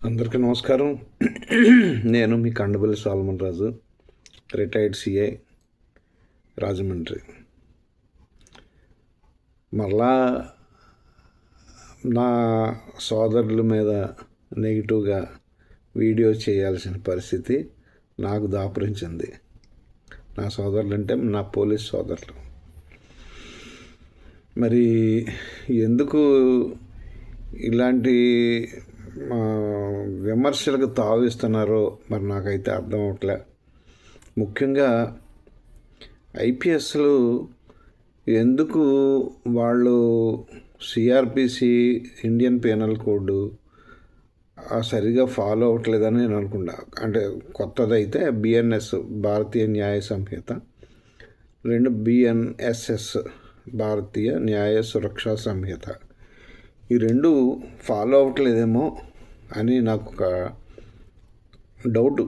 అందరికీ నమస్కారం. నేను మీ కండబల్లి సాల్మన్ రాజు, రిటైర్డ్ సిఐ, రాజమండ్రి. మళ్ళా నా సోదరుల మీద నెగిటివ్గా వీడియో చేయాల్సిన పరిస్థితి నాకు దాపురించింది. నా సోదరులు అంటే నా పోలీస్ సోదరులు. మరి ఎందుకు ఇలాంటి విమర్శలకు తావిస్తున్నారో మరి నాకైతే అర్థం అవట్లే. ముఖ్యంగా ఐపీఎస్లు ఎందుకు వాళ్ళు సిఆర్పిసి ఇండియన్ పీనల్ కోడ్ సరిగా ఫాలో అవ్వట్లేదని నేను అనుకుంటా. అంటే కొత్తదైతే బిఎన్ఎస్ భారతీయ న్యాయ సంహిత, 2 బిఎన్ఎస్ఎస్ భారతీయ న్యాయ సురక్షా సంహిత, ఈ 2 ఫాలో అవ్వట్లేదేమో అని నాకు ఒక డౌటు.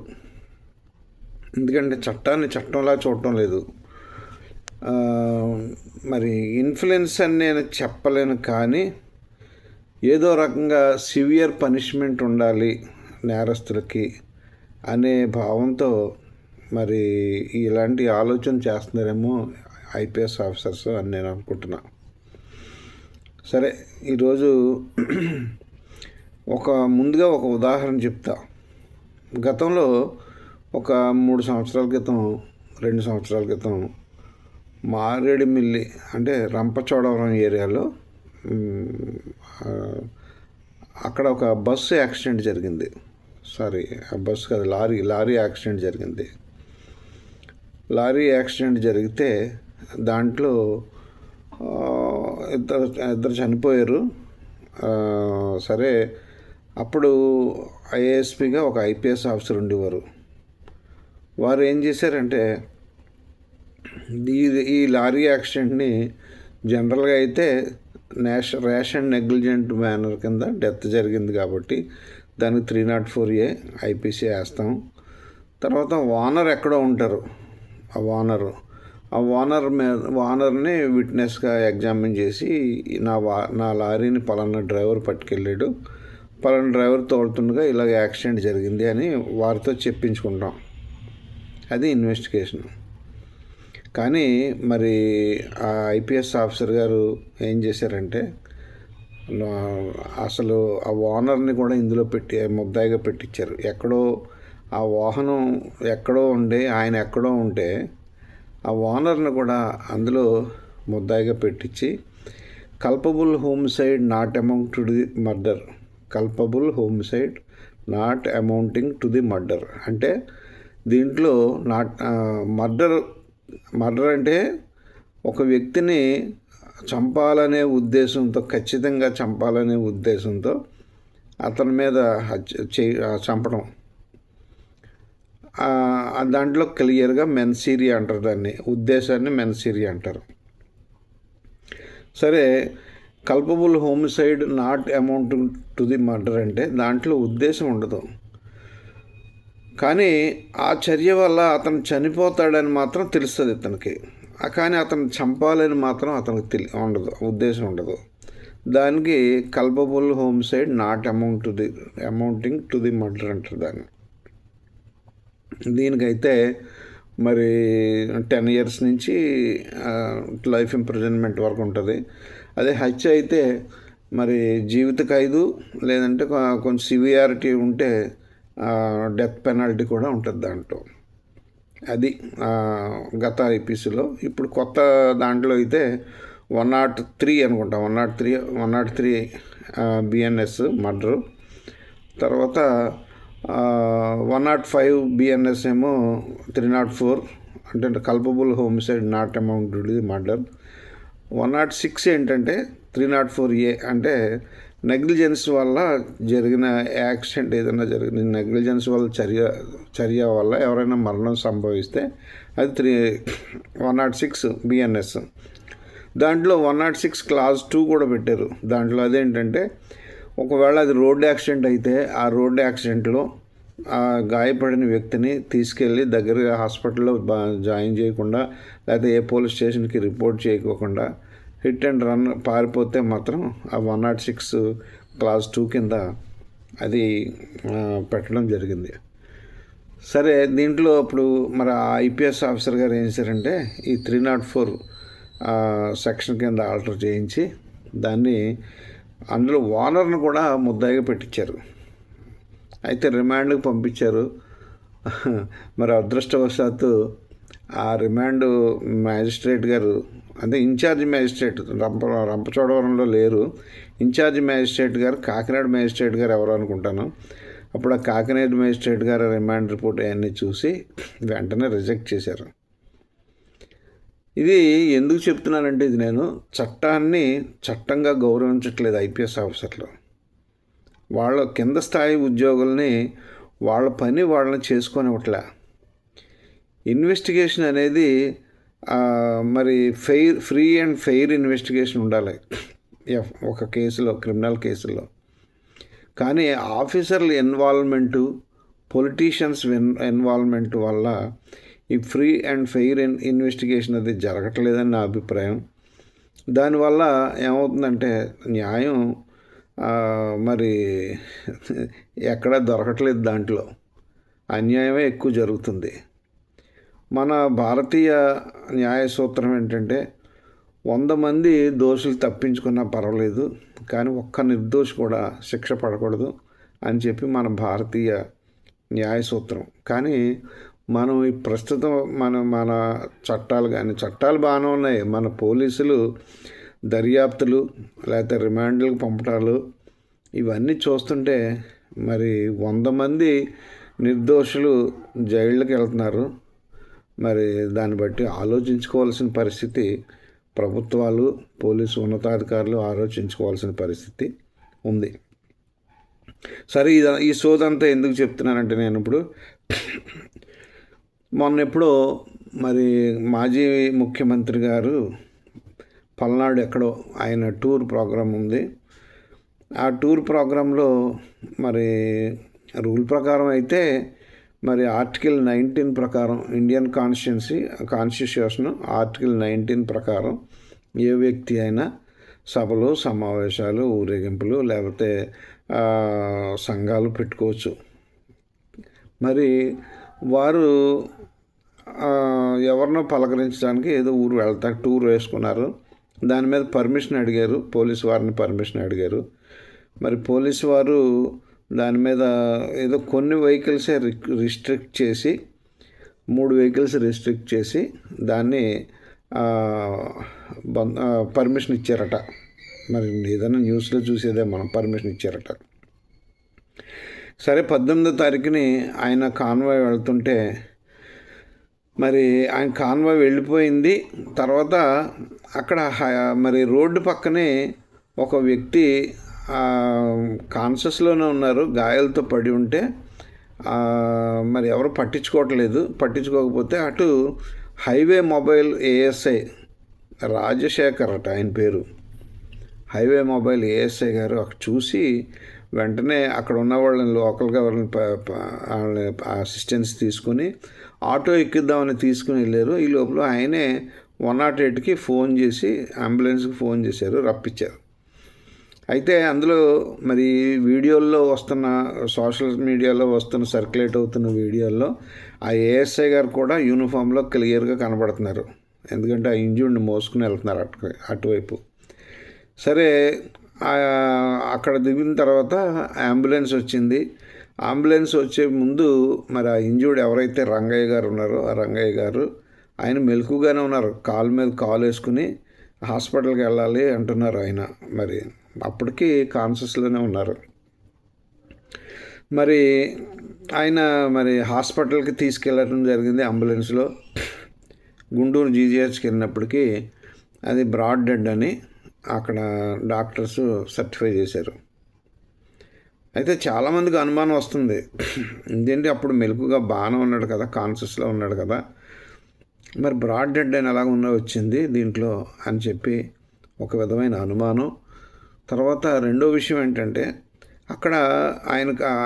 ఎందుకంటే చట్టాన్ని చట్టంలా చూడటం లేదు. మరి ఇన్ఫ్లుయెన్స్ అని నేను చెప్పలేను, కానీ ఏదో రకంగా సివియర్ పనిష్మెంట్ ఉండాలి నేరస్తులకి అనే భావంతో మరి ఇలాంటి ఆలోచన చేస్తున్నారేమో ఐపీఎస్ ఆఫీసర్స్ అని నేను అనుకుంటున్నా. సరే, ఈరోజు ముందుగా ఒక ఉదాహరణ చెప్తా. గతంలో ఒక 3 సంవత్సరాల క్రితం, 2 సంవత్సరాల క్రితం మారేడుమిల్లి అంటే రంపచోడవరం ఏరియాలో అక్కడ ఒక బస్సు యాక్సిడెంట్ జరిగింది. ఆ బస్సు కాదు, లారీ యాక్సిడెంట్ జరిగింది. లారీ యాక్సిడెంట్ జరిగితే దాంట్లో ఇద్దరు చనిపోయారు. సరే, అప్పుడు ఐఏఎస్పిగా ఒక ఐపీఎస్ ఆఫీసర్ ఉండేవారు. వారు ఏం చేశారంటే, ఈ లారీ యాక్సిడెంట్ని జనరల్గా అయితే ర్యాష్ అండ్ నెగ్లిజెంట్ మేనర్ కింద డెత్ జరిగింది కాబట్టి దానికి 304A ఐపీసీ వేస్తాం. తర్వాత ఓనర్ ఎక్కడో ఉంటారు. ఆ ఓనర్ని విట్నెస్గా ఎగ్జామిన్ చేసి నా లారీని పలానా డ్రైవర్ పట్టుకెళ్ళాడు, పలానా డ్రైవర్ తోలుతుండగా ఇలాగ యాక్సిడెంట్ జరిగింది అని వారితో చెప్పించుకుంటాం. అది ఇన్వెస్టిగేషన్. కానీ మరి ఆ ఐపీఎస్ ఆఫీసర్ గారు ఏం చేశారంటే, అసలు ఆ ఓనర్ని కూడా ఇందులో ముద్దాయిగా పెట్టించారు. ఆ వాహనం ఎక్కడో ఆయన ఎక్కడో ఉంటే ఆ ఓనర్ని కూడా అందులో ముద్దాయిగా పెట్టించి culpable homicide not amount to the murder, culpable homicide not amounting to the murder అంటే దీంట్లో మర్డర్ అంటే ఒక వ్యక్తిని చంపాలనే ఉద్దేశంతో, ఖచ్చితంగా చంపాలనే ఉద్దేశంతో అతని మీద చంపడం. దాంట్లో క్లియర్గా మెన్సీరియా అంటారు, దాన్ని ఉద్దేశాన్ని మెన్సీరియా అంటారు. సరే, culpable homicide not amounting to the murder అంటే దాంట్లో ఉద్దేశం ఉండదు, కానీ ఆ చర్య వల్ల అతను చనిపోతాడని మాత్రం తెలుస్తుంది ఇతనికి. కానీ అతను చంపాలని మాత్రం అతనికి ఉండదు, ఉద్దేశం ఉండదు. దానికి culpable homicide not amounting to the murder అంటారు దాన్ని. దీనికైతే మరి 10 years నుంచి లైఫ్ ఇంప్రిజన్మెంట్ వరకు ఉంటుంది. అదే హత్య అయితే మరి జీవిత ఖైదు, లేదంటే కొంచెం సివియారిటీ ఉంటే డెత్ పెనాల్టీ కూడా ఉంటుంది దాంట్లో. అది గత ఐపీసీలో. ఇప్పుడు కొత్త దాంట్లో అయితే 103 అనుకుంటా, 103 బిఎన్ఎస్ మర్డరు. తర్వాత 105 బిఎన్ఎస్ ఏమో 304 అంటే culpable homicide not amount to the murder. 106 ఏంటంటే 304A అంటే నెగ్లిజెన్స్ వల్ల జరిగిన యాక్సిడెంట్, ఏదైనా జరిగిన నెగ్లిజెన్స్ వల్ల చర్య వల్ల ఎవరైనా మరణం సంభవిస్తే అది 106 బిఎన్ఎస్. దాంట్లో 106 Clause 2 కూడా పెట్టారు దాంట్లో. అదేంటంటే, ఒకవేళ అది రోడ్ యాక్సిడెంట్ అయితే ఆ రోడ్ యాక్సిడెంట్లో గాయపడిన వ్యక్తిని తీసుకెళ్ళి దగ్గరగా హాస్పిటల్లో జాయిన్ చేయకుండా, లేకపోతే ఏ పోలీస్ స్టేషన్కి రిపోర్ట్ చేయకోకుండా హిట్ అండ్ రన్ పారిపోతే మాత్రం ఆ 106 Clause 2 కింద అది పెట్టడం జరిగింది. సరే, దీంట్లో ఇప్పుడు మరి ఆ ఐపీఎస్ ఆఫీసర్ గారు ఏం చేశారంటే ఈ 304 సెక్షన్ కింద ఆల్టర్ చేయించి దాన్ని అందులో ఓనర్ను కూడా ముద్దాయిగా పెట్టించారు. అయితే రిమాండ్కి పంపించారు. మరి అదృష్టవశాత్తు ఆ రిమాండ్ మ్యాజిస్ట్రేట్ గారు, అంటే ఇన్ఛార్జ్ మ్యాజిస్ట్రేట్ రంపచోడవరంలో లేరు, ఇన్ఛార్జ్ మ్యాజిస్ట్రేట్ గారు కాకినాడ మ్యాజిస్ట్రేట్ గారు ఎవరు అనుకుంటాను. అప్పుడు ఆ కాకినాడ మ్యాజిస్ట్రేట్ గారు రిమాండ్ రిపోర్ట్ అవన్నీ చూసి వెంటనే రిజెక్ట్ చేశారు. ఇది ఎందుకు చెప్తున్నానంటే, ఇది నేను చట్టాన్ని చట్టంగా గౌరవించట్లేదు ఐపీఎస్ ఆఫీసర్లు. వాళ్ళ కింద స్థాయి ఉద్యోగుల్ని వాళ్ళ పని వాళ్ళని చేసుకొనివ్వట్లే. ఇన్వెస్టిగేషన్ అనేది మరి ఫ్రీ అండ్ ఫెయిర్ ఇన్వెస్టిగేషన్ ఉండాలి ఒక కేసులో, క్రిమినల్ కేసుల్లో. కానీ ఆఫీసర్ల ఇన్వాల్వ్మెంటు, పొలిటీషియన్స్ ఇన్వాల్వ్మెంట్ వల్ల ఈ ఫ్రీ అండ్ ఫెయిర్ ఇన్వెస్టిగేషన్ అది జరగట్లేదని నా అభిప్రాయం. దానివల్ల ఏమవుతుందంటే న్యాయం మరి ఎక్కడా దొరకట్లేదు, దాంట్లో అన్యాయమే ఎక్కువ జరుగుతుంది. మన భారతీయ న్యాయ సూత్రం ఏంటంటే 100 మంది దోషులు తప్పించుకున్నా పర్వాలేదు, కానీ ఒక్క నిర్దోషి కూడా శిక్ష పడకూడదు అని చెప్పి మన భారతీయ న్యాయ సూత్రం. కానీ మనం ఈ ప్రస్తుతం మన చట్టాలు బాగానే ఉన్నాయి. మన పోలీసులు దర్యాప్తులు లేకపోతే రిమాండ్లకు పంపటాలు ఇవన్నీ చూస్తుంటే మరి 100 మంది నిర్దోషులు జైళ్ళకి వెళ్తున్నారు. మరి దాన్ని బట్టి ఆలోచించుకోవాల్సిన పరిస్థితి ప్రభుత్వాలు, పోలీసు ఉన్నతాధికారులు ఆలోచించుకోవాల్సిన పరిస్థితి ఉంది. సరే, ఈ సోదంతా ఎందుకు చెప్తున్నానంటే, నేను ఇప్పుడు మొన్నెప్పుడో మరి మాజీ ముఖ్యమంత్రి గారు పల్నాడు ఎక్కడో ఆయన టూర్ ప్రోగ్రాం ఉంది. ఆ టూర్ ప్రోగ్రాంలో మరి రూల్ ప్రకారం అయితే మరి ఆర్టికల్ 19 ప్రకారం ఇండియన్ కాన్స్టిట్యూషన్ ఆర్టికల్ 19 ప్రకారం ఏ వ్యక్తి అయినా సభలు, సమావేశాలు, ఊరేగింపులు లేకపోతే సంఘాలు పెట్టుకోవచ్చు. మరి వారు ఎవరినో పలకరించడానికి ఏదో ఊరు వెళ్తారు, టూర్ వేసుకున్నారు. దాని మీద పర్మిషన్ అడిగారు, పోలీసు వారిని పర్మిషన్ అడిగారు. మరి పోలీసు వారు దాని మీద ఏదో కొన్ని వెహికల్సే రిస్ట్రిక్ట్ చేసి 3 వెహికల్స్ రిస్ట్రిక్ట్ చేసి దాన్ని పర్మిషన్ ఇచ్చారట. మరి ఏదైనా న్యూస్లో చూసేదే మనం, పర్మిషన్ ఇచ్చారట. సరే, 18వ తారీఖుని ఆయన కాన్వాయ్ వెళ్తుంటే మరి ఆయన కాన్వాయ్ వెళ్ళిపోయింది. తర్వాత అక్కడ మరి రోడ్డు పక్కనే ఒక వ్యక్తి కాన్షియస్లోనే ఉన్నారు, గాయాలతో పడి ఉంటే మరి ఎవరు పట్టించుకోకపోతే అటు హైవే మొబైల్ ఏఎస్ఐ రాజశేఖర్ అట ఆయన పేరు, హైవే మొబైల్ ఏఎస్ఐ గారు అక్కడ చూసి వెంటనే అక్కడ ఉన్న వాళ్ళని లోకల్గా వాళ్ళని అసిస్టెన్స్ తీసుకుని ఆటో ఎక్కిద్దామని తీసుకుని వెళ్ళారు. ఈ లోపల ఆయనే 108కి ఫోన్ చేసి అంబులెన్స్కి ఫోన్ చేశారు, రప్పించారు. అయితే అందులో మరి వీడియోల్లో వస్తున్న, సోషల్ మీడియాలో వస్తున్న, సర్క్యులేట్ అవుతున్న వీడియోల్లో ఆ ఏఎస్ఐ గారు కూడా యూనిఫామ్లో క్లియర్గా కనబడుతున్నారు. ఎందుకంటే ఆ ఇంజూర్ని మోసుకుని వెళ్తున్నారు అటువైపు. సరే, అక్కడ దిగిన తర్వాత అంబులెన్స్ వచ్చింది. అంబులెన్స్ వచ్చే ముందు మరి ఆ ఇంజూర్డ్ ఎవరైతే రంగయ్య గారు ఉన్నారో ఆ రంగయ్య గారు ఆయన మెలకుగానే ఉన్నారు, కాలు మీద కాలు వేసుకుని హాస్పిటల్కి వెళ్ళాలి అంటున్నారు ఆయన. మరి అప్పటికి కాన్షియస్లోనే ఉన్నారు. మరి ఆయన మరి హాస్పిటల్కి తీసుకెళ్ళడం జరిగింది అంబులెన్స్లో. గుంటూరు జీజీహెచ్కి వెళ్ళినప్పటికీ అది బ్రాడ్ డెడ్ అని అక్కడ డాక్టర్స్ సర్టిఫై చేశారు. అయితే చాలామందికి అనుమానం వస్తుంది, ఏంటంటే అప్పుడు మెలకుగా బాగానే ఉన్నాడు కదా, కాన్షియస్లో ఉన్నాడు కదా, మరి బ్రాడ్ డెడ్ అని ఎలాగ వచ్చింది దీంట్లో అని చెప్పి ఒక విధమైన అనుమానం. తర్వాత రెండో విషయం ఏంటంటే, అక్కడ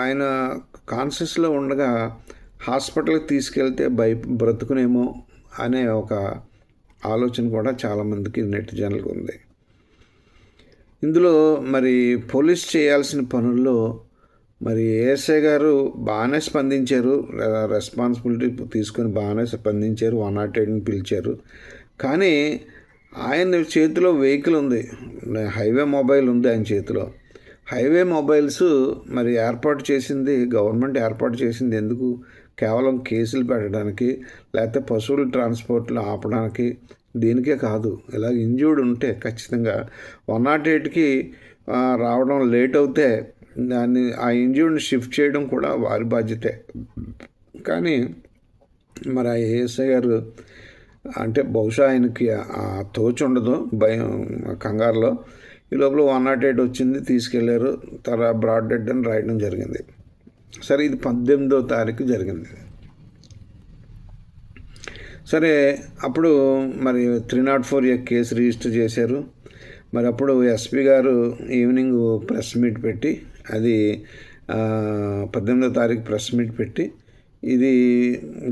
ఆయన కాన్షియస్లో ఉండగా హాస్పిటల్కి తీసుకెళ్తే బ్రతుకునేమో అనే ఒక ఆలోచన కూడా చాలామందికి నెటిజన్లకు ఉంది. ఇందులో మరి పోలీస్ చేయాల్సిన పనుల్లో మరి ఏఎస్ఐ గారు బాగానే స్పందించారు, రెస్పాన్సిబిలిటీ తీసుకొని బాగానే స్పందించారు, 108ని పిలిచారు. కానీ ఆయన చేతిలో వెహికల్ ఉంది, హైవే మొబైల్ ఉంది ఆయన చేతిలో. హైవే మొబైల్స్ మరి ఏర్పాటు చేసింది గవర్నమెంట్, ఏర్పాటు చేసింది ఎందుకు? కేవలం కేసులు పెట్టడానికి, లేకపోతే పశువుల ట్రాన్స్పోర్ట్లు ఆపడానికి, దీనికే కాదు. ఇలా ఇంజ్యూర్డ్ ఉంటే ఖచ్చితంగా 108కి రావడం లేట్ అవుతే దాన్ని ఆ ఇంజ్యూర్డ్ని షిఫ్ట్ చేయడం కూడా వారి బాధ్యతే. కానీ మరి ఆ ఏఎస్ఐ గారు అంటే బహుశా ఆయనకి తోచి ఉండదు, భయం కంగారులో. ఈ లోపల 108 వచ్చింది, తీసుకెళ్లారు, బ్రాడ్ డెడ్ అని రాయడం జరిగింది. సరే, ఇది 18వ తారీఖు జరిగింది. సరే, అప్పుడు మరి 304A కేసు రిజిస్టర్ చేశారు. మరి అప్పుడు ఎస్పీ గారు ఈవినింగ్ ప్రెస్ మీట్ పెట్టి, అది 18వ తారీఖు ప్రెస్ మీట్ పెట్టి, ఇది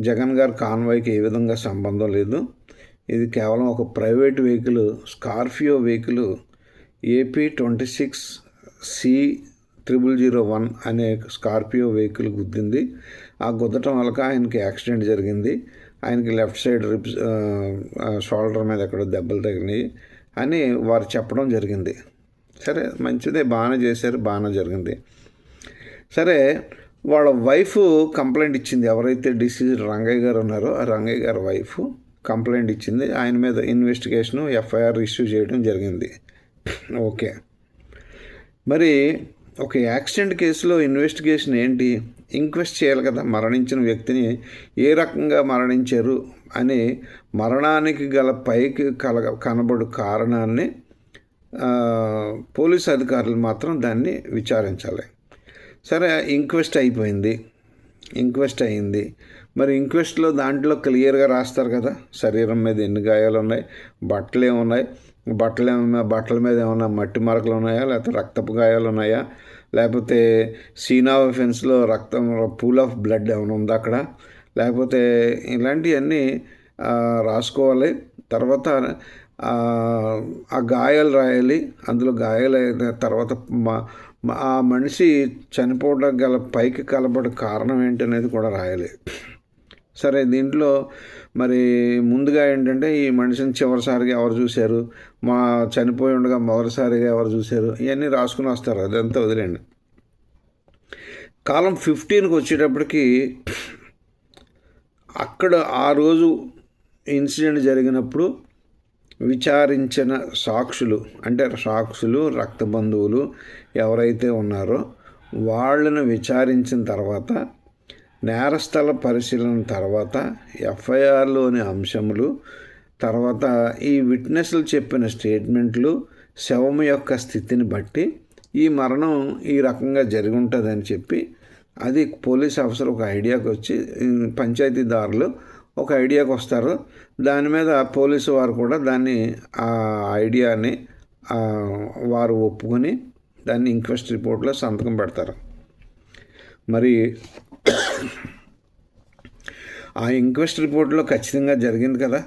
జగన్ గారు కాన్వాయ్కి ఏ విధంగా సంబంధం లేదు, ఇది కేవలం ఒక private vehicle, Scorpio vehicle AP 26C0001 అనే స్కార్పియో వెహికల్ గుద్దింది. ఆ గుద్దటం వల్ల ఆయనకి యాక్సిడెంట్ జరిగింది. ఆయనకి లెఫ్ట్ సైడ్ రిబ్స్, షోల్డర్ మీద ఎక్కడో దెబ్బలు తగిలినాయి అని వారు చెప్పడం జరిగింది. సరే, మంచిదే, బాగానే చేశారు, బాగానే జరిగింది. సరే, వాళ్ళ వైఫ్ కంప్లైంట్ ఇచ్చింది. ఎవరైతే డిసీజ్ రంగయ్య గారు ఉన్నారో ఆ రంగయ్య గారి వైఫ్ కంప్లైంట్ ఇచ్చింది. ఆయన మీద ఇన్వెస్టిగేషను, FIR ఇష్యూ చేయడం జరిగింది. ఓకే, మరి ఒక యాక్సిడెంట్ కేసులో ఇన్వెస్టిగేషన్ ఏంటి? ఇంక్వెస్ట్ చేయాలి కదా, మరణించిన వ్యక్తిని ఏ రకంగా మరణించారు అని, మరణానికి గల పైకి కనబడు కారణాన్ని పోలీసు అధికారులు మాత్రం దాన్ని విచారించాలి. సరే, ఇంక్వెస్ట్ అయిపోయింది, ఇంక్వెస్ట్ అయింది. మరి ఇంక్వెస్ట్లో దాంట్లో క్లియర్గా రాస్తారు కదా, శరీరం మీద ఎన్ని గాయాలు ఉన్నాయి, బట్టలు ఏమున్నాయి, బట్టల మీద ఏమన్నా మట్టి మరకలు ఉన్నాయా, లేకపోతే రక్తపు గాయాలు ఉన్నాయా, లేకపోతే సీన్ ఆఫ్ ఆఫెన్స్లో రక్తం, పూల్ ఆఫ్ బ్లడ్ ఏమైనా ఉందా అక్కడ, లేకపోతే ఇలాంటివన్నీ రాసుకోవాలి. తర్వాత ఆ గాయాలు రాయాలి. అందులో గాయాలు అయిన తర్వాత ఆ మనిషి చనిపోవడం గల పైకి కలబడే కారణం ఏంటనేది కూడా రాయాలి. సరే, దీంట్లో మరి ముందుగా ఏంటంటే ఈ మనిషిని చివరిసారిగా ఎవరు చూశారు, చనిపోయి ఉండగా మొదటిసారిగా ఎవరు చూశారు, ఇవన్నీ రాసుకుని వస్తారు. అదంతా వదిలేండి. కాలం 15కి వచ్చేటప్పటికి అక్కడ ఆ రోజు ఇన్సిడెంట్ జరిగినప్పుడు విచారించిన సాక్షులు, అంటే సాక్షులు, రక్త బంధువులు ఎవరైతే ఉన్నారో వాళ్ళను విచారించిన తర్వాత, నేరస్థల పరిశీలన తర్వాత, FIRలోని అంశములు, తర్వాత ఈ విట్నెస్లు చెప్పిన స్టేట్మెంట్లు, శవం యొక్క స్థితిని బట్టి ఈ మరణం ఈ రకంగా జరిగి ఉంటుందని చెప్పి, అది పోలీస్ ఆఫీసర్ ఒక ఐడియాకి వచ్చి, పంచాయతీదారులు ఒక ఐడియాకి వస్తారు. దాని మీద పోలీసు వారు కూడా దాన్ని, ఆ ఐడియాని వారు ఒప్పుకొని దాన్ని ఇంక్వెస్ట్ రిపోర్ట్లో సంతకం పెడతారు. మరి ఆ ఇంక్వెస్ట్ రిపోర్ట్లో ఖచ్చితంగా జరిగింది కదా.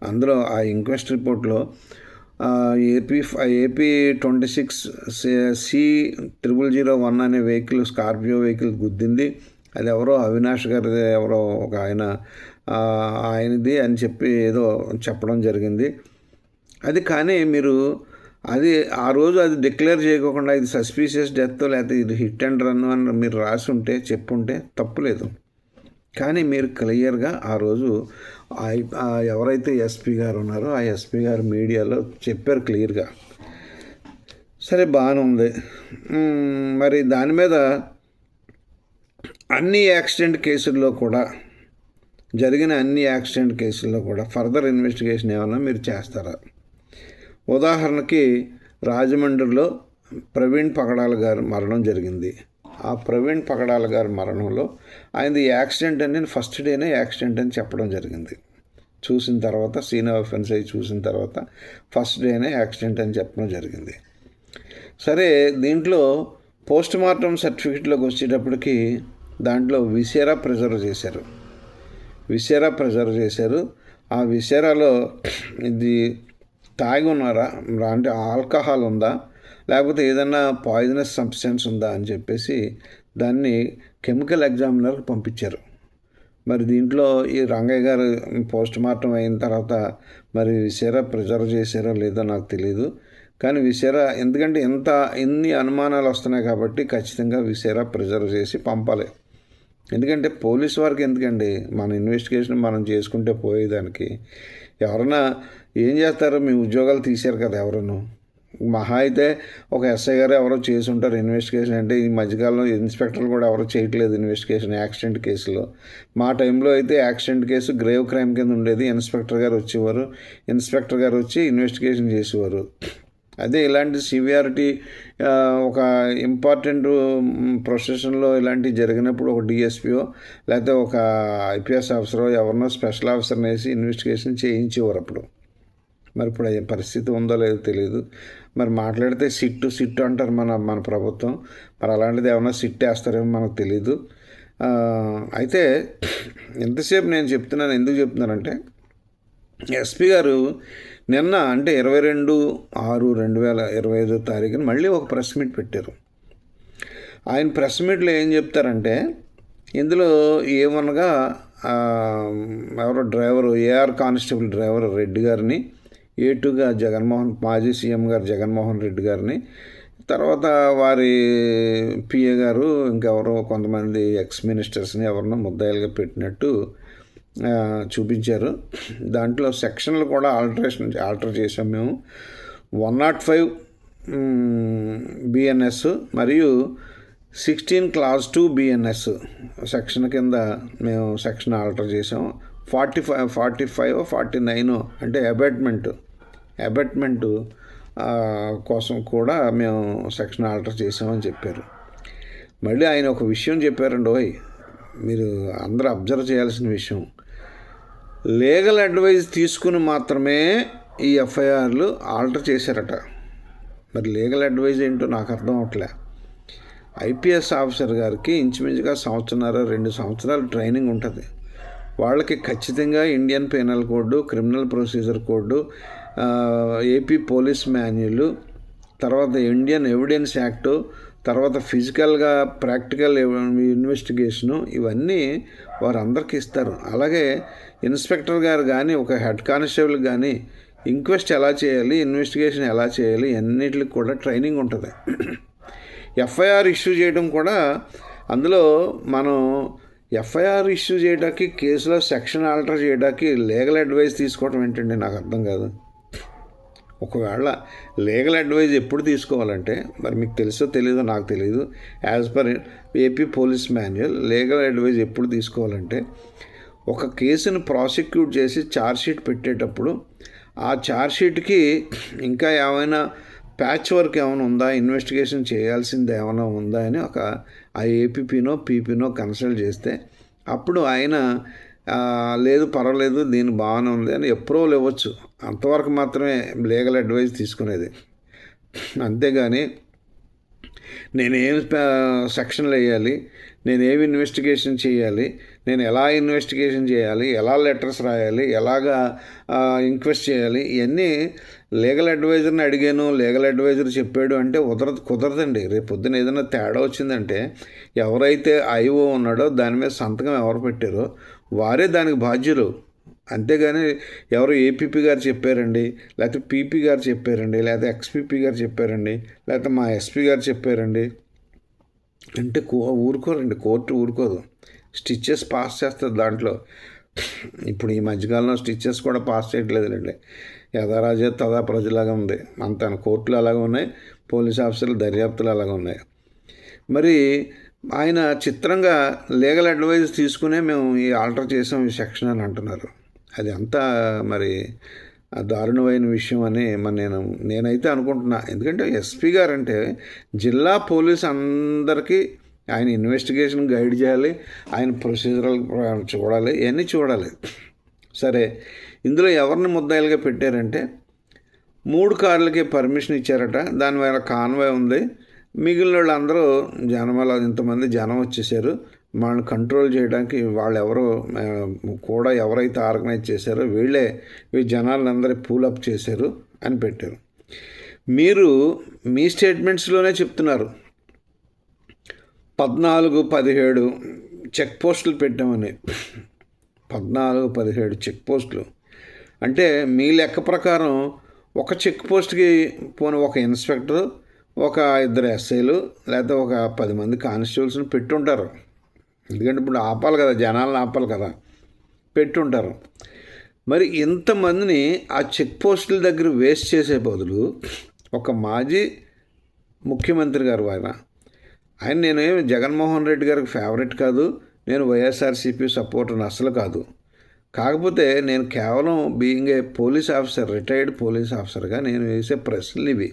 అందులో ఆ ఇంక్వెస్ట్ రిపోర్ట్లో AP 26C0001 అనే వెహికల్, స్కార్పియో వెహికల్ గుద్దింది. అది ఎవరో అవినాష్ గారిది, ఎవరో ఒక ఆయనది అని చెప్పి ఏదో చెప్పడం జరిగింది. అది కానీ మీరు అది ఆ రోజు అది డిక్లేర్ చేయకుండా ఇది సస్పీషియస్ డెత్, లేకపోతే ఇది హిట్ అండ్ రన్ అని మీరు రాసి ఉంటే, చెప్పుంటే తప్పులేదు. కానీ మీరు క్లియర్గా ఆ రోజు ఎవరైతే ఎస్పీ గారు ఉన్నారో ఆ ఎస్పీ గారు మీడియాలో చెప్పారు క్లియర్గా. సరే, బాగానే ఉంది. మరి దాని మీద అన్ని యాక్సిడెంట్ కేసుల్లో కూడా, జరిగిన అన్ని యాక్సిడెంట్ కేసుల్లో కూడా ఫర్దర్ ఇన్వెస్టిగేషన్ ఏమన్నా మీరు చేస్తారా? ఉదాహరణకి రాజమండ్రిలో ప్రవీణ్ పగడాల గారి మరణం జరిగింది. ఆ ప్రవీణ్ పగడాల గారి మరణంలో ఆయనది యాక్సిడెంట్ అని, ఫస్ట్ డేనే యాక్సిడెంట్ అని చెప్పడం జరిగింది. చూసిన తర్వాత, సీన్ ఆఫ్ ఆఫెన్స్ అయి చూసిన తర్వాత ఫస్ట్ డేనే యాక్సిడెంట్ అని చెప్పడం జరిగింది. సరే, దీంట్లో పోస్ట్ మార్టం సర్టిఫికెట్లోకి వచ్చేటప్పటికి దాంట్లో విసేరా ప్రిజర్వ్ చేశారు. ఆ విసేరాలో ఇది తాగి ఉన్నారా, అంటే ఆల్కహాల్ ఉందా, లేకపోతే ఏదన్నా పాయిజనస్ సబ్స్టెన్స్ ఉందా అని చెప్పేసి దాన్ని కెమికల్ ఎగ్జామినర్కి పంపించారు. మరి దీంట్లో ఈ రంగయ్య గారు పోస్ట్ మార్టం అయిన తర్వాత మరి విసేరా ప్రిజర్వ్ చేశారో లేదో నాకు తెలియదు. కానీ విసేరా ఎందుకంటే ఎన్ని అనుమానాలు వస్తున్నాయి కాబట్టి ఖచ్చితంగా విసేరా ప్రిజర్వ్ చేసి పంపాలి. ఎందుకంటే పోలీస్ వారికి ఎందుకండి, మన ఇన్వెస్టిగేషన్ మనం చేసుకుంటే పోయేదానికి. ఎవరన్నా ఏం చేస్తారు, మీ ఉద్యోగాలు తీశారు కదా ఎవరన్నా. మహా అయితే ఒక ఎస్ఐ గారు ఎవరో చేసి ఉంటారు ఇన్వెస్టిగేషన్. అంటే ఈ మధ్యకాలంలో ఇన్స్పెక్టర్లు కూడా ఎవరో చేయట్లేదు ఇన్వెస్టిగేషన్ యాక్సిడెంట్ కేసులో. మా టైంలో అయితే యాక్సిడెంట్ కేసు గ్రేవ్ క్రైమ్ కింద ఉండేది. ఇన్స్పెక్టర్ గారు వచ్చేవారు, ఇన్స్పెక్టర్ గారు వచ్చి ఇన్వెస్టిగేషన్ చేసేవారు. అదే ఇలాంటి సివియారిటీ ఒక ఇంపార్టెంట్ ప్రొసెషన్లో ఇలాంటివి జరిగినప్పుడు ఒక డిఎస్పీఓ లేకపోతే ఒక ఐపీఎస్ ఆఫీసరో ఎవరినో స్పెషల్ ఆఫీసర్ని వేసి ఇన్వెస్టిగేషన్ చేయించేవారు అప్పుడు. మరి ఇప్పుడు అయ్యే పరిస్థితి ఉందో లేదో తెలియదు. మరి మాట్లాడితే సిట్టు అంటారు మన ప్రభుత్వం. మరి అలాంటిది ఏమన్నా సిట్ వేస్తారేమో మనకు తెలీదు. అయితే ఎంతసేపు నేను చెప్తున్నాను, ఎందుకు చెప్తున్నానంటే ఎస్పీ గారు నిన్న అంటే 22/6/2025 మళ్ళీ ఒక ప్రెస్ మీట్ పెట్టారు. ఆయన ప్రెస్ మీట్లో ఏం చెప్తారంటే ఇందులో ఏమనగా ఎవరో driver AR constable driver Reddy గారిని, ఏటుగా మాజీ సీఎం గారు జగన్మోహన్ రెడ్డి గారిని, తర్వాత వారి పిఏ గారు ఇంకెవరో కొంతమంది ఎక్స్ మినిస్టర్స్ని ఎవరినో ముద్దాయిలుగా పెట్టినట్టు చూపించారు. దాంట్లో సెక్షన్లు కూడా ఆల్టర్ చేసాం మేము. 105 బిఎన్ఎస్ మరియు 16 Clause 2 బిఎన్ఎస్ సెక్షన్ కింద మేము సెక్షన్ ఆల్టర్ చేసాం. 45 అంటే అబెట్మెంట్ కోసం కూడా మేము సెక్షన్ ఆల్టర్ చేసామని చెప్పారు. మళ్ళీ ఆయన ఒక విషయం చెప్పారండి, మీరు అందరూ అబ్జర్వ్ చేయాల్సిన విషయం. లీగల్ అడ్వైజ్ తీసుకుని మాత్రమే ఈ ఎఫ్ఐఆర్లు ఆల్టర్ చేశారట. మరి లీగల్ అడ్వైజ్ ఏంటో నాకు అర్థం అవట్లే. ఐపీఎస్ ఆఫీసర్ గారికి ఇంచుమించుగా 1.5-2 సంవత్సరాలు ట్రైనింగ్ ఉంటుంది. వాళ్ళకి ఖచ్చితంగా Indian penal code, criminal procedure code, AP police manual, తర్వాత ఇండియన్ ఎవిడెన్స్ యాక్టు, తర్వాత ఫిజికల్గా ప్రాక్టికల్ ఇన్వెస్టిగేషను, ఇవన్నీ వారందరికీ ఇస్తారు. అలాగే ఇన్స్పెక్టర్ గారు కానీ ఒక హెడ్ కానిస్టేబుల్ కానీ ఇంక్వెస్ట్ ఎలా చేయాలి, ఇన్వెస్టిగేషన్ ఎలా చేయాలి అన్నిటికి కూడా ట్రైనింగ్ ఉంటుంది. ఎఫ్ఐఆర్ ఇష్యూ చేయడం కూడా అందులో మనం ఎఫ్ఐఆర్ ఇష్యూ చేయడానికి, కేసులో సెక్షన్ ఆల్టర్ చేయడానికి లీగల్ అడ్వైస్ తీసుకోవడం ఏంటండి, నాకు అర్థం కాదు. ఒకవేళ లీగల్ అడ్వైజ్ ఎప్పుడు తీసుకోవాలంటే, మరి మీకు తెలుసో తెలీదో నాకు తెలీదు, as per AP police manual legal advise ఎప్పుడు తీసుకోవాలంటే ఒక కేసును ప్రాసిక్యూట్ చేసి ఛార్జ్షీట్ పెట్టేటప్పుడు ఆ ఛార్జ్షీట్కి ఇంకా ఏమైనా ప్యాచ్ వర్క్ ఏమైనా ఉందా, ఇన్వెస్టిగేషన్ చేయాల్సింది ఏమైనా ఉందా అని ఒక ఆ ఏపీపీనో పీపీనో కన్సల్ట్ చేస్తే అప్పుడు ఆయన లేదు పర్వాలేదు దీనికి బాగానే ఉంది అని అప్రూవల్ ఇవ్వచ్చు. అంతవరకు మాత్రమే లీగల్ అడ్వైజ్ తీసుకునేది. అంతేగాని నేనేం సెక్షన్లు వేయాలి, నేనేమి ఇన్వెస్టిగేషన్ చేయాలి, నేను ఎలా ఇన్వెస్టిగేషన్ చేయాలి, ఎలా లెటర్స్ రాయాలి, ఎలాగా ఇంక్వెస్ట్ చేయాలి, ఇవన్నీ లీగల్ అడ్వైజర్ని అడిగాను, లీగల్ అడ్వైజర్ చెప్పాడు అంటే కుదరదండి. రేపు పొద్దున ఏదైనా తేడా వచ్చిందంటే ఎవరైతే ఐఓ ఉన్నాడో దాని మీద సంతకం ఎవరు పెట్టారో వారే దానికి బాధ్యులు. అంతేగాని ఎవరు ఏపీపీ గారు చెప్పారండి, లేకపోతే పీపీ గారు చెప్పారండి, లేకపోతే ఎక్స్పీపీ గారు చెప్పారండి, లేకపోతే మా ఎస్పీ గారు చెప్పారండి అంటే ఊరుకోరండి, కోర్టు ఊరుకోదు. స్టిచ్చెస్ పాస్ చేస్తుంది దాంట్లో. ఇప్పుడు ఈ మధ్యకాలంలో స్టిచ్చెస్ కూడా పాస్ చేయట్లేదులేండి. యథారాజే తదా ప్రజలాగా ఉంది. అంత కోర్టులు అలాగే ఉన్నాయి, పోలీస్ ఆఫీసర్లు దర్యాప్తులు అలాగే ఉన్నాయి. మరి ఆయన చిత్రంగా లీగల్ అడ్వైజ్ తీసుకునే మేము ఈ ఆల్టర్ చేసాం ఈ సెక్షన్ అని అంటున్నారు. అది అంతా మరి దారుణమైన విషయం అని నేనైతే అనుకుంటున్నా. ఎందుకంటే ఎస్పీ గారు అంటే జిల్లా పోలీస్ అందరికీ ఆయన ఇన్వెస్టిగేషన్ గైడ్ చేయాలి, ఆయన ప్రొసీజరల్ చూడాలి, ఇవన్నీ చూడాలి. సరే, ఇందులో ఎవరిని ముద్దాయిలుగా పెట్టారంటే 3 కార్లకి పర్మిషన్ ఇచ్చారట. దానివల్ల కాన్వాయ్ ఉంది. మిగిలిన వాళ్ళందరూ జనమల ఇంతమంది జనం వచ్చేసారు. వాళ్ళని కంట్రోల్ చేయడానికి వాళ్ళెవరో కూడా ఎవరైతే ఆర్గనైజ్ చేశారో వీళ్ళే ఈ జనాలందరూ పూలప్ చేశారు అని పెట్టారు. మీరు మీ స్టేట్మెంట్స్లోనే చెప్తున్నారు 14-17 చెక్ పోస్టులు పెట్టామని. 14-17 చెక్ పోస్టులు అంటే మీ లెక్క ప్రకారం ఒక చెక్ పోస్ట్కి పోనీ ఒక ఇన్స్పెక్టర్, ఒక 2 ఎస్ఐలు, లేకపోతే ఒక 10 మంది కానిస్టేబుల్స్ని పెట్టుంటారు. ఎందుకంటే ఇప్పుడు ఆపాలి కదా, జనాలను ఆపాలి కదా, పెట్టుంటారు. మరి ఇంతమందిని ఆ చెక్ పోస్టుల దగ్గర వేస్ట్ చేసే బదులు ఒక మాజీ ముఖ్యమంత్రి గారు ఆయన నేనేమి జగన్మోహన్ రెడ్డి గారికి ఫేవరెట్ కాదు, నేను వైఎస్ఆర్సీపీ సపోర్టర్ని అసలు కాదు. కాకపోతే నేను కేవలం being a police officer, retired police ఆఫీసర్గా నేను వేసే ప్రశ్నలు ఇవి.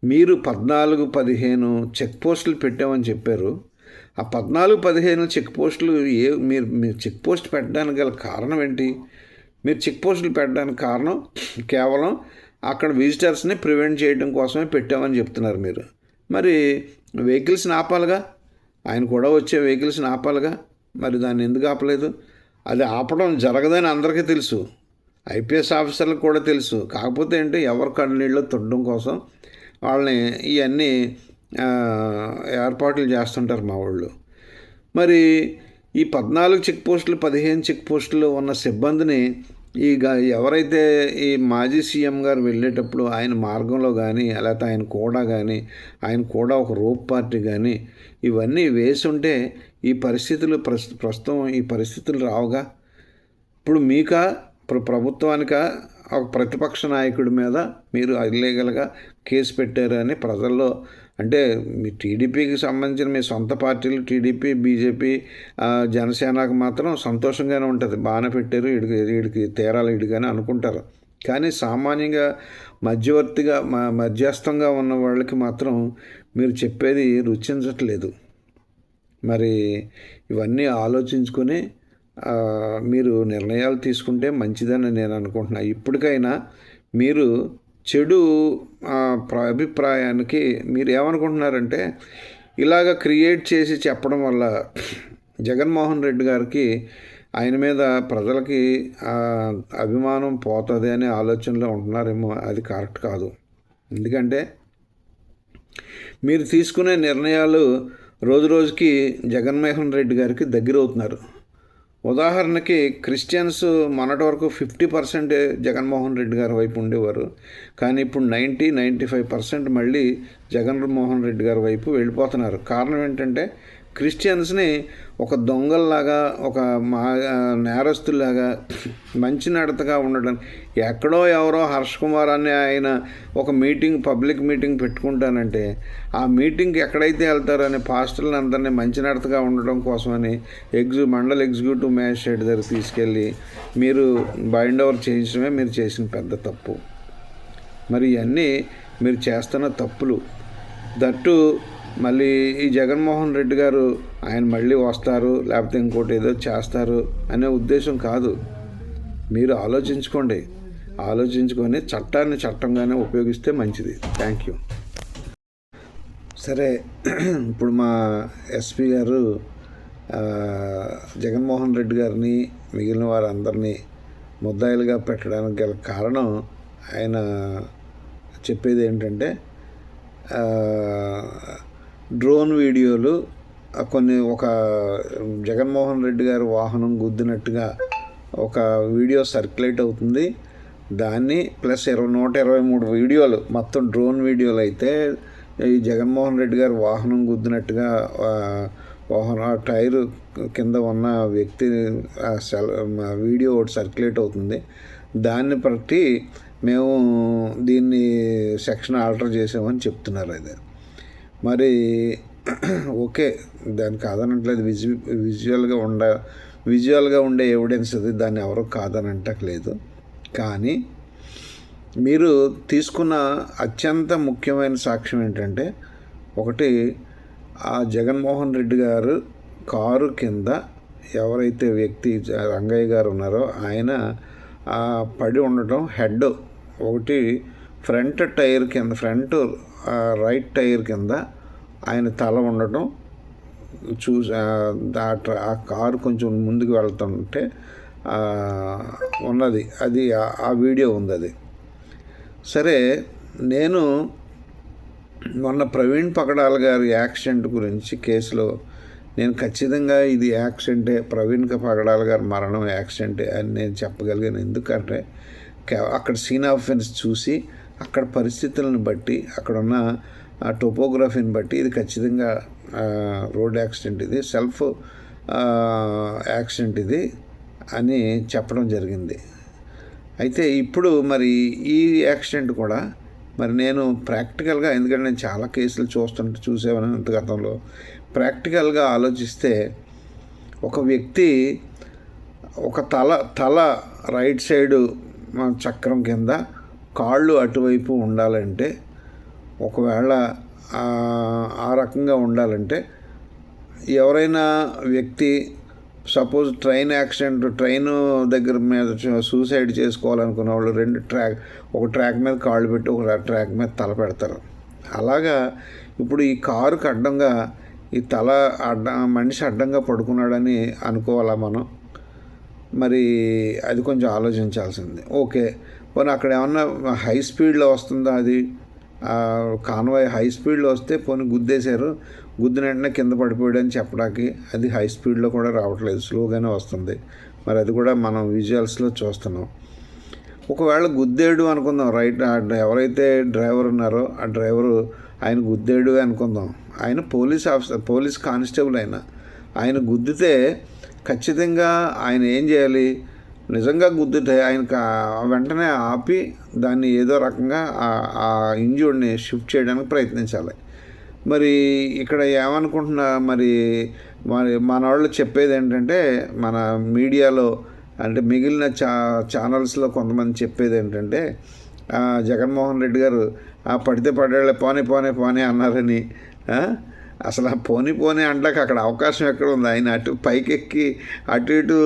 మీరు 14-15 చెక్ పోస్టులు పెట్టామని చెప్పారు. ఆ 14-15 చెక్ పోస్టులు మీరు చెక్ పోస్ట్ పెట్టడానికి గల కారణం ఏంటి? మీరు చెక్ పోస్టులు పెట్టడానికి కారణం కేవలం అక్కడ విజిటర్స్ని ప్రివెంట్ చేయడం కోసమే పెట్టామని చెప్తున్నారు మీరు. మరి వెహికల్స్ని ఆపాలిగా, ఆయన కూడా వచ్చే వెహికల్స్ని ఆపాలిగా, మరి దాన్ని ఎందుకు ఆపలేదు? అది ఆపడం జరగదని అందరికీ తెలుసు, ఐపీఎస్ ఆఫీసర్లకు కూడా తెలుసు. కాకపోతే ఏంటి, ఎవరి కన్నీళ్ళు తొడడం కోసం వాళ్ళని ఇవన్నీ ఏర్పాట్లు చేస్తుంటారు మా వాళ్ళు. మరి ఈ 14 చెక్ పోస్టులు 15 చెక్ పోస్టులు ఉన్న సిబ్బందిని ఎవరైతే ఈ మాజీ సీఎం గారు వెళ్ళేటప్పుడు ఆయన మార్గంలో కానీ, లేకపోతే ఆయన కూడా ఒక రోప్ పార్టీ కానీ ఇవన్నీ వేసి ఉంటే ఈ పరిస్థితులు ప్రస్తుతం ఈ పరిస్థితులు రావుగా. ఇప్పుడు ప్రభుత్వానికా ఒక ప్రతిపక్ష నాయకుడి మీద మీరు ఇల్లీగల్గా కేసు పెట్టారు అని ప్రజల్లో, అంటే మీ టీడీపీకి సంబంధించిన మీ సొంత పార్టీలు టీడీపీ, బీజేపీ, జనసేనకు మాత్రం సంతోషంగానే ఉంటుంది, బాగానే పెట్టారు, వీడికి తీరాలి వీడిగానే అనుకుంటారు. కానీ సామాన్యంగా మధ్యస్థంగా ఉన్న వాళ్ళకి మాత్రం మీరు చెప్పేది రుచించట్లేదు. మరి ఇవన్నీ ఆలోచించుకొని మీరు నిర్ణయాలు తీసుకుంటే మంచిదని నేను అనుకుంటున్నా. ఇప్పటికైనా మీరు చెడు అభిప్రాయానికి మీరు ఏమనుకుంటున్నారంటే, ఇలాగ క్రియేట్ చేసి చెప్పడం వల్ల జగన్మోహన్ రెడ్డి గారికి ఆయన మీద ప్రజలకి అభిమానం పోతుంది అనే ఆలోచనలో ఉంటున్నారేమో. అది కరెక్ట్ కాదు. ఎందుకంటే మీరు తీసుకునే నిర్ణయాలు రోజు రోజుకి జగన్మోహన్ రెడ్డి గారికి దగ్గర అవుతున్నారు. ఉదాహరణకి క్రిస్టియన్స్ మొన్నటి వరకు 50% జగన్మోహన్ రెడ్డి గారి వైపు ఉండేవారు. కానీ ఇప్పుడు 90-95% మళ్ళీ జగన్మోహన్ రెడ్డి గారి వైపు వెళ్ళిపోతున్నారు. కారణం ఏంటంటే క్రిస్టియన్స్ని ఒక దొంగల్లాగా, ఒక నేరస్తుల్లాగా, మంచి నడతగా ఉండడం. ఎక్కడో ఎవరో హర్ష్ కుమార్ అనే ఆయన ఒక పబ్లిక్ మీటింగ్ పెట్టుకుంటానంటే ఆ మీటింగ్కి ఎక్కడైతే వెళ్తారని పాస్టర్లను అందరినీ మంచి నడతగా ఉండడం కోసమని మండల ఎగ్జిక్యూటివ్ మ్యాజిస్ట్రేట్ దగ్గర తీసుకెళ్ళి మీరు బైండ్ ఓవర్ చేయించడమే మీరు చేసిన పెద్ద తప్పు. మరి ఇవన్నీ మీరు చేస్తున్న తప్పులు. దట్టు మళ్ళీ ఈ జగన్మోహన్ రెడ్డి గారు ఆయన మళ్ళీ వస్తారు, లేకపోతే ఇంకోటి ఏదో చేస్తారు అనే ఉద్దేశం కాదు. మీరు ఆలోచించుకొని చట్టాన్ని చట్టంగానే ఉపయోగిస్తే మంచిది. Thank you. సరే, ఇప్పుడు మా ఎస్పీ గారు జగన్మోహన్ రెడ్డి గారిని మిగిలిన వారందరినీ ముద్దాయిలుగా పెట్టడానికి గల కారణం ఆయన చెప్పేది ఏంటంటే, డ్రోన్ వీడియోలు ఒక జగన్మోహన్ రెడ్డి గారి వాహనం గుద్దినట్టుగా ఒక వీడియో సర్క్యులేట్ అవుతుంది. దాన్ని ప్లస్ 123 వీడియోలు, మొత్తం డ్రోన్ వీడియోలు అయితే ఈ జగన్మోహన్ రెడ్డి గారి వాహనం గుద్దినట్టుగా టైరు కింద ఉన్న వ్యక్తి వీడియో ఒకటి సర్క్యులేట్ అవుతుంది. దాన్ని బట్టి మేము దీన్ని సెక్షన్ ఆల్టర్ చేసామని చెప్తున్నారు. అది మరి ఓకే, దాన్ని కాదనట్లేదు. విజువల్గా ఉండే ఎవిడెన్స్ అది, దాన్ని ఎవరో కాదనంటలేదు. కానీ మీరు తీసుకున్న అత్యంత ముఖ్యమైన సాక్ష్యం ఏంటంటే, ఒకటి ఆ జగన్మోహన్ రెడ్డి గారు కారు కింద ఎవరైతే వ్యక్తి రంగయ్య గారు ఉన్నారో ఆయన పడి ఉండటం, హెడ్ ఒకటి ఫ్రంట్ రైట్ టైర్ కింద ఆయన తల ఉండటం చూసి ఆ కారు కొంచెం ముందుకు వెళ్తుంటే ఉన్నది. అది ఆ వీడియో ఉంది. అది సరే, నేను మొన్న ప్రవీణ్ పగడాల్ గారి యాక్సిడెంట్ గురించి కేసులో నేను ఖచ్చితంగా ఇది యాక్సిడెంటే, ప్రవీణ్ పగడాల్ గారి మరణం యాక్సిడెంటే అని నేను చెప్పగలిగాను. ఎందుకంటే అక్కడ సీన్ ఆఫ్ ఎఫెన్స్ చూసి, అక్కడ పరిస్థితులను బట్టి, అక్కడున్న టోపోగ్రఫీని బట్టి ఇది ఖచ్చితంగా రోడ్ యాక్సిడెంట్, ఇది సెల్ఫ్ యాక్సిడెంట్ ఇది అని చెప్పడం జరిగింది. అయితే ఇప్పుడు మరి ఈ యాక్సిడెంట్ కూడా మరి నేను ప్రాక్టికల్గా, ఎందుకంటే నేను చాలా కేసులు చూసేవాను గతంలో, ప్రాక్టికల్గా ఆలోచిస్తే ఒక వ్యక్తి ఒక తల రైట్ సైడు చక్రం కింద, కాళ్ళు అటువైపు ఉండాలంటే, ఒకవేళ ఆ రకంగా ఉండాలంటే ఎవరైనా వ్యక్తి సపోజ్ ట్రైన్ దగ్గర మీద సూసైడ్ చేసుకోవాలనుకున్న వాళ్ళు ఒక ట్రాక్ మీద కాళ్ళు పెట్టి ఒక ట్రాక్ మీద తల పెడతారు. అలాగా ఇప్పుడు ఈ కారుకు అడ్డంగా ఈ మనిషి అడ్డంగా పడుకున్నాడని అనుకోవాలా మనం? మరి అది కొంచెం ఆలోచించాల్సింది. ఓకే, పోనీ అక్కడ ఏమన్నా హై స్పీడ్లో వస్తుందా, అది కాన్వాయ్ హై స్పీడ్లో వస్తే పోనీ గుద్దేశారు, గుద్దిన వెంటనే కింద పడిపోయాడని చెప్పడానికి అది హై స్పీడ్లో కూడా రావట్లేదు, స్లోగానే వస్తుంది. మరి అది కూడా మనం విజువల్స్లో చూస్తున్నాం. ఒకవేళ గుద్దేడు అనుకుందాం, ఎవరైతే డ్రైవర్ ఉన్నారో ఆ డ్రైవరు ఆయన గుద్దేడు అనుకుందాం, ఆయన పోలీస్ కానిస్టేబుల్ ఆయన గుద్దితే ఖచ్చితంగా ఆయన ఏం చేయాలి? నిజంగా గుద్దితే ఆయన వెంటనే ఆపి దాన్ని ఏదో రకంగా ఆ ఇంజూర్డ్ని షిఫ్ట్ చేయడానికి ప్రయత్నించాలి. మరి ఇక్కడ ఏమనుకుంటున్నా, మరి మన వాళ్ళు చెప్పేది ఏంటంటే, మన మీడియాలో అంటే మిగిలిన ఛానల్స్లో కొంతమంది చెప్పేది ఏంటంటే, జగన్మోహన్ రెడ్డి గారు పడితే పడేళ్ళే పోనీ అన్నారని. అసలు ఆ పోనీ అంటాక అక్కడ అవకాశం ఎక్కడ ఉంది? ఆయన అటు పైకెక్కి అటు ఇటు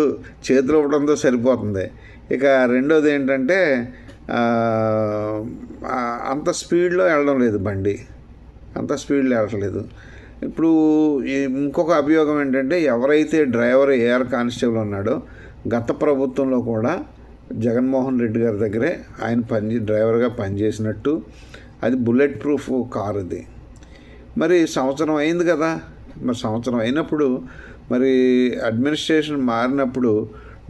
చేతులు ఇవ్వడంతో సరిపోతుంది. ఇక రెండోది ఏంటంటే, అంత స్పీడ్లో వెళ్ళడం లేదు బండి, అంత స్పీడ్లో వెళ్ళట్లేదు. ఇప్పుడు ఇంకొక అభియోగం ఏంటంటే, ఎవరైతే డ్రైవర్ ఏఆర్ కానిస్టేబుల్ ఉన్నాడో గత ప్రభుత్వంలో కూడా జగన్మోహన్ రెడ్డి గారి దగ్గరే ఆయన డ్రైవర్గా పనిచేసినట్టు, అది బుల్లెట్ ప్రూఫ్ కారు అది. మరి సంవత్సరం అయింది కదా, మరి సంవత్సరం అయినప్పుడు మరి అడ్మినిస్ట్రేషన్ మారినప్పుడు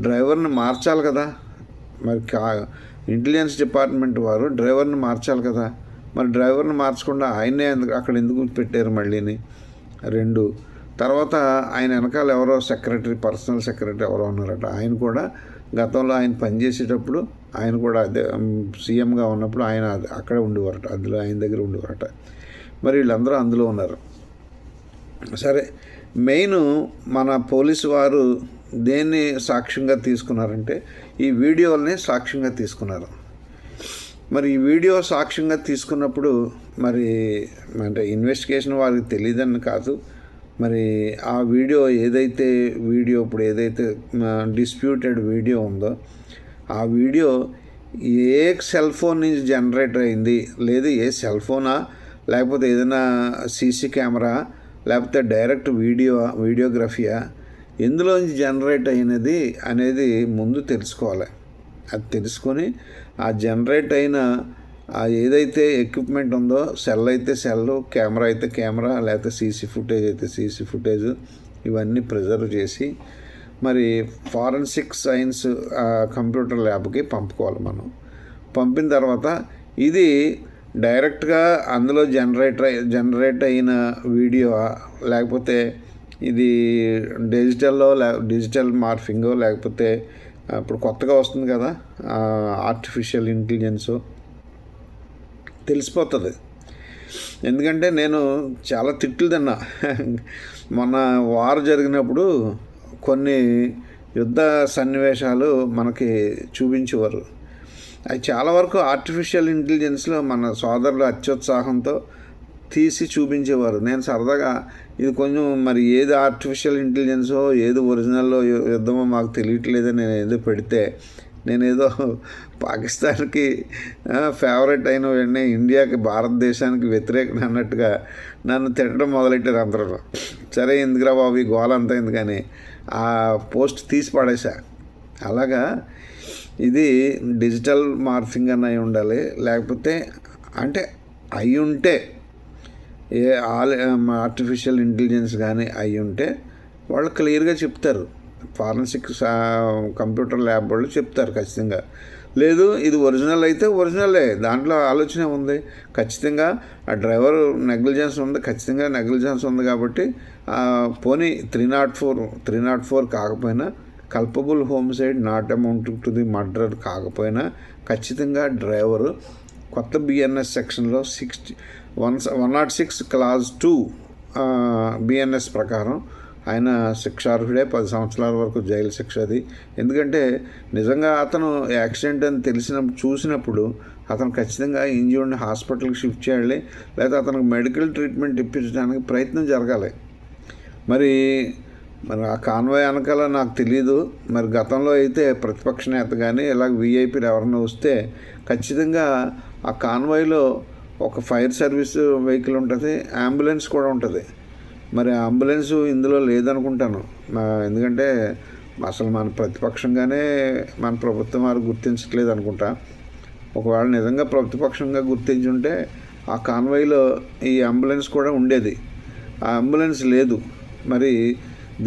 డ్రైవర్ని మార్చాలి కదా, మరి ఇంటెలిజెన్స్ డిపార్ట్మెంట్ వారు డ్రైవర్ని మార్చాలి కదా. మరి డ్రైవర్ని మార్చకుండా ఆయనే అక్కడ ఎందుకు పెట్టారు మళ్ళీని? రెండు, తర్వాత ఆయన వెనకాల ఎవరో పర్సనల్ సెక్రటరీ ఎవరో ఉన్నారట, ఆయన కూడా గతంలో ఆయన పనిచేసేటప్పుడు ఆయన కూడా అదే సీఎంగా ఉన్నప్పుడు ఆయన అక్కడే ఉండేవారట, అందులో ఆయన దగ్గర ఉండేవారట. మరి వీళ్ళందరూ అందులో ఉన్నారు. సరే, మెయిన్ మన పోలీసు వారు దేన్ని సాక్ష్యంగా తీసుకున్నారంటే ఈ వీడియోల్ని సాక్ష్యంగా తీసుకున్నారు. మరి ఈ వీడియో సాక్ష్యంగా తీసుకున్నప్పుడు మరి అంటే ఇన్వెస్టిగేషన్ వారికి తెలియదని కాదు, మరి ఆ వీడియో ఇప్పుడు ఏదైతే డిస్ప్యూటెడ్ వీడియో ఉందో ఆ వీడియో ఏ సెల్ ఫోన్ నుంచి జనరేట్ అయింది, లేదు ఏ సెల్ ఫోనా, లేకపోతే ఏదైనా సీసీ కెమెరా, లేకపోతే డైరెక్ట్ వీడియోగ్రఫీయా, ఎందులోంచి జనరేట్ అయినది అనేది ముందు తెలుసుకోవాలి. అది తెలుసుకొని ఆ జనరేట్ అయిన ఏదైతే ఎక్విప్మెంట్ ఉందో, సెల్ అయితే సెల్, కెమెరా అయితే కెమెరా, లేకపోతే సీసీ ఫుటేజ్ అయితే సీసీ ఫుటేజ్, ఇవన్నీ ప్రిజర్వ్ చేసి మరి ఫారెన్సిక్ సైన్స్ కంప్యూటర్ ల్యాబ్కి పంపుకోవాలి మనం. పంపిన తర్వాత ఇది డైరెక్ట్గా అందులో జనరేట్ అయిన వీడియో, లేకపోతే ఇది డిజిటల్ మార్ఫింగో, లేకపోతే ఇప్పుడు కొత్తగా వస్తుంది కదా ఆర్టిఫిషియల్ ఇంటెలిజెన్సు, తెలిసిపోతుంది. ఎందుకంటే నేను చాలా తిట్లు తిన్నా. మొన్న వార్ జరిగినప్పుడు కొన్ని యుద్ధ సన్నివేశాలు మనకి చూపించేవారు. అవి చాలా వరకు ఆర్టిఫిషియల్ ఇంటెలిజెన్స్లో మన సోదరులు అత్యుత్సాహంతో తీసి చూపించేవారు. నేను సరదాగా ఇది కొంచెం మరి ఏది ఆర్టిఫిషియల్ ఇంటెలిజెన్సో ఏది ఒరిజినల్లో యుద్ధమో మాకు తెలియట్లేదని నేను ఏదో పెడితే, నేనేదో పాకిస్తాన్కి ఫేవరెట్ అయిన వెంటనే ఇండియాకి భారతదేశానికి వ్యతిరేకం అన్నట్టుగా నన్ను తిట్టడం మొదలెట్టారు అందరూ. సరే ఎందుకురా బాబు ఈ గోల అంతా ఎందుకని ఆ పోస్ట్ తీసి పడేసా. అలాగా ఇది డిజిటల్ మార్ఫింగ్ అన్న ఉండాలి, లేకపోతే అంటే అయి ఉంటే ఏ ఆర్టిఫిషియల్ ఇంటెలిజెన్స్ కానీ అయి ఉంటే వాళ్ళు క్లియర్గా చెప్తారు. ఫారెన్సిక్ కంప్యూటర్ ల్యాబ్ వాళ్ళు చెప్తారు ఖచ్చితంగా. లేదు ఇది ఒరిజినల్ అయితే ఒరిజినలే, దాంట్లో ఆలోచన ఉంది. ఖచ్చితంగా ఆ డ్రైవర్ నెగ్లిజెన్స్ ఉంది, ఖచ్చితంగా నెగ్లిజెన్స్ ఉంది. కాబట్టి పోనీ 304 కాకపోయినా culpable homicide not amount to the murder కాకపోయినా ఖచ్చితంగా డ్రైవరు కొత్త బిఎన్ఎస్ సెక్షన్లో 106 క్లాజ్ 2 బిఎన్ఎస్ ప్రకారం ఆయన శిక్షార్హుడే, 10 సంవత్సరాల వరకు జైలు శిక్ష అది. ఎందుకంటే నిజంగా అతను యాక్సిడెంట్ అని చూసినప్పుడు అతను ఖచ్చితంగా ఇంజ్యూర్డ్ని హాస్పిటల్కి షిఫ్ట్ చేయాలి, లేదా అతనికి మెడికల్ ట్రీట్మెంట్ ఇప్పించడానికి ప్రయత్నం జరగాలి. మరి ఆ కాన్వాయ్ వెనకాల నాకు తెలీదు. మరి గతంలో అయితే ప్రతిపక్ష నేత కానీ ఇలాగ వీఐపీలు ఎవరైనా వస్తే ఖచ్చితంగా ఆ కాన్వాయ్లో ఒక ఫైర్ సర్వీస్ వెహికల్ ఉంటుంది, అంబులెన్స్ కూడా ఉంటుంది. మరి అంబులెన్స్ ఇందులో లేదనుకుంటాను. ఎందుకంటే అసలు మన ప్రతిపక్షంగానే మన ప్రభుత్వం వారు గుర్తించట్లేదు అనుకుంటా. ఒకవేళ నిజంగా ప్రతిపక్షంగా గుర్తించుంటే ఆ కాన్వాయ్లో ఈ అంబులెన్స్ కూడా ఉండేది. ఆ అంబులెన్స్ లేదు. మరి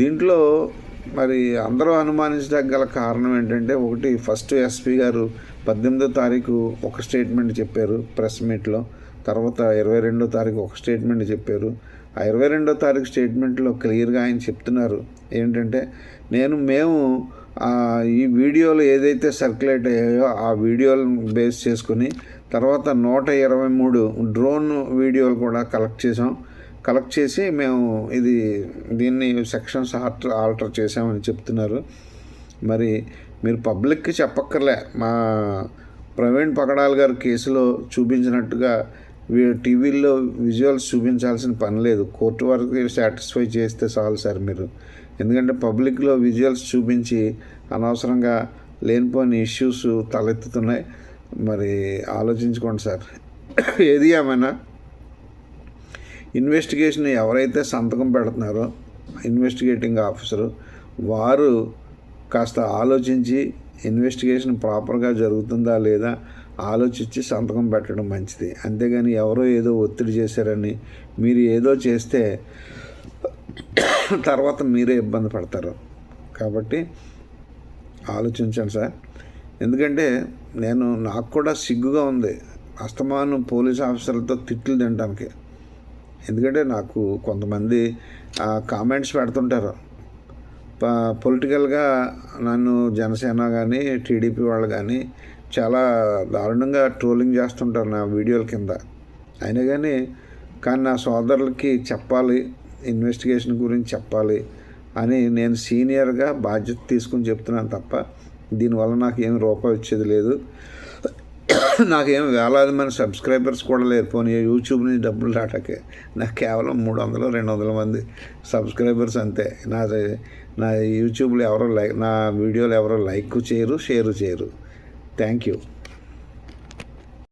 దీంట్లో మరి అందరూ అనుమానించదగ్గల కారణం ఏంటంటే, ఒకటి ఫస్ట్ ఎస్పీ గారు 18వ తారీఖు ఒక స్టేట్మెంట్ చెప్పారు ప్రెస్ మీట్లో, తర్వాత 22వ తారీఖు ఒక స్టేట్మెంట్ చెప్పారు. ఆ 22వ తారీఖు స్టేట్మెంట్లో క్లియర్గా ఆయన చెప్తున్నారు ఏంటంటే, మేము ఈ వీడియోలు ఏదైతే సర్క్యులేట్ అయ్యాయో ఆ వీడియోలను బేస్ చేసుకుని తర్వాత 123 డ్రోన్ వీడియోలు కూడా కలెక్ట్ చేసి మేము దీన్ని సెక్షన్స్ ఆల్టర్ చేసామని చెప్తున్నారు. మరి మీరు పబ్లిక్కి చెప్పక్కర్లే. మా ప్రవీణ్ పగడాల్ గారు కేసులో చూపించినట్టుగా టీవీల్లో విజువల్స్ చూపించాల్సిన పని లేదు. కోర్టు వరకు సాటిస్ఫై చేస్తే చాలు సార్ మీరు. ఎందుకంటే పబ్లిక్లో విజువల్స్ చూపించి అనవసరంగా లేనిపోని ఇష్యూస్ తలెత్తుతున్నాయి. మరి ఆలోచించుకోండి సార్. ఏది ఏమైనా ఇన్వెస్టిగేషన్ ఎవరైతే సంతకం పెడుతున్నారో ఇన్వెస్టిగేటింగ్ ఆఫీసరు, వారు కాస్త ఆలోచించి ఇన్వెస్టిగేషన్ ప్రాపర్గా జరుగుతుందా లేదా ఆలోచించి సంతకం పెట్టడం మంచిది. అంతేగాని ఎవరో ఏదో ఒత్తిడి చేశారని మీరు ఏదో చేస్తే తర్వాత మీరే ఇబ్బంది పడతారు. కాబట్టి ఆలోచించండి సార్. ఎందుకంటే నాకు కూడా సిగ్గుగా ఉంది అస్తమానం పోలీస్ ఆఫీసర్లతో తిట్లు తినడానికి. ఎందుకంటే నాకు కొంతమంది కామెంట్స్ పెడుతుంటారు. పొలిటికల్గా నన్ను జనసేన కానీ టీడీపీ వాళ్ళు కానీ చాలా దారుణంగా ట్రోలింగ్ చేస్తుంటారు నా వీడియోల కింద. అయినా కానీ నా సోదరులకి చెప్పాలి, ఇన్వెస్టిగేషన్ గురించి చెప్పాలి అని నేను సీనియర్గా బాధ్యత తీసుకుని చెప్తున్నాను తప్ప దీనివల్ల నాకు ఏమి రూపాయి వచ్చేది లేదు. నాకేం వేలాది మంది సబ్స్క్రైబర్స్ కూడా లేరు. పోనీ యూట్యూబ్ నుంచి డబ్బులు రాటకే నాకు కేవలం 300-200 మంది సబ్స్క్రైబర్స్ అంతే. నా యూట్యూబ్లో నా వీడియోలు ఎవరో లైక్ చేయరు, షేర్ చేయరు. Thank you.